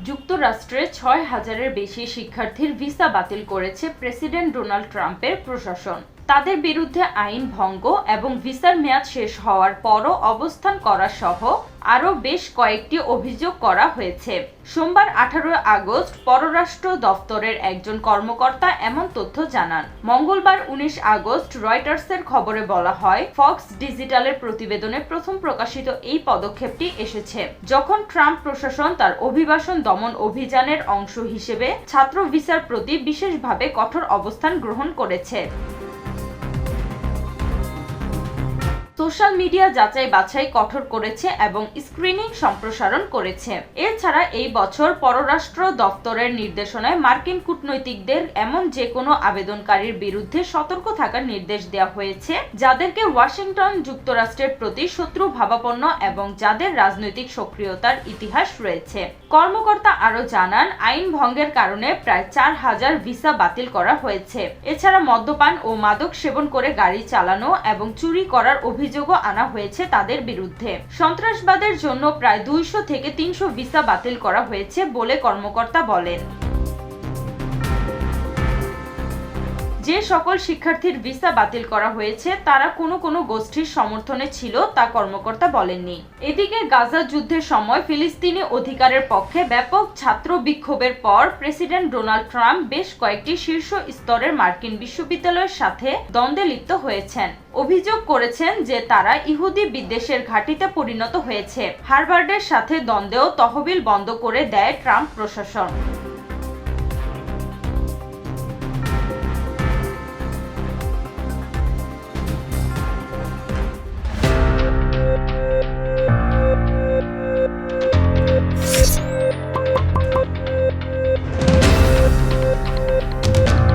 যুক্তরাষ্ট্রে ৬,০০০-এর বেশি শিক্ষার্থীর ভিসা বাতিল করেছে প্রেসিডেন্ট ডোনাল্ড ট্রাম্পের প্রশাসন। তাদের বিরুদ্ধে আইন ভঙ্গ এবং ভিসার মেয়াদ শেষ হওয়ার পরও অবস্থান করা সহ আরও বেশ কয়েকটি অভিযোগ করা হয়েছে। সোমবার ১৮ আগস্ট পররাষ্ট্র দফতরের একজন কর্মকর্তা এমন তথ্য জানান। মঙ্গলবার ১৯ আগস্ট রয়টার্সের খবরে বলা হয়, ফক্স ডিজিটালের প্রতিবেদনে প্রথম প্রকাশিত এই পদক্ষেপটি এসেছে যখন ট্রাম্প প্রশাসন তার অভিবাসন দমন অভিযানের অংশ হিসেবে ছাত্র ভিসার প্রতি বিশেষভাবে কঠোর অবস্থান গ্রহণ করেছে। সোশ্যাল মিডিয়া যাচাই বাছাই কঠোর করেছে এবং স্ক্রিনিং সম্প্রসারণ করেছে। এছাড়া এই বছর পররাষ্ট্র দফতরের নির্দেশনায় মার্কিন কূটনৈতিকদের এমন যে কোনো আবেদনকারীর বিরুদ্ধে সতর্ক থাকার নির্দেশ দেওয়া হয়েছে যাদেরকে ওয়াশিংটন যুক্তরাষ্ট্রের প্রতি শত্রু ভাবাপন্ন এবং যাদের রাজনৈতিক সক্রিয়তার ইতিহাস রয়েছে। কর্মকর্তা আরও জানান, আইন ভঙ্গের কারণে প্রায় ৪,০০০ ভিসা বাতিল করা হয়েছে। এছাড়া মদ্যপান ও মাদক সেবন করে গাড়ি চালানো এবং চুরি করার অভিযোগও আনা হয়েছে তাদের বিরুদ্ধে। সন্ত্রাসবাদের জন্য প্রায় ২০০ থেকে ৩০০ ভিসা বাতিল করা হয়েছে বলে কর্মকর্তা বলেন। যে সকল শিক্ষার্থীর ভিসা বাতিল করা হয়েছে তারা কোনো গোষ্ঠীর সমর্থনে ছিল তা কর্মকর্তা বলেননি। এদিকে গাজা যুদ্ধের সময় ফিলিস্তিনি অধিকারের পক্ষে ব্যাপক ছাত্র বিক্ষোভের পর প্রেসিডেন্ট ডোনাল্ড ট্রাম্প বেশ কয়েকটি শীর্ষ স্তরের মার্কিন বিশ্ববিদ্যালয়ের সাথে দ্বন্দ্বে লিপ্ত হয়েছেন। অভিযোগ করেছেন যে তারা ইহুদি বিদ্বেষের ঘাঁটিতে পরিণত হয়েছে। হার্ভার্ডের সাথে দ্বন্দ্বেও তহবিল বন্ধ করে দেয় ট্রাম্প প্রশাসন।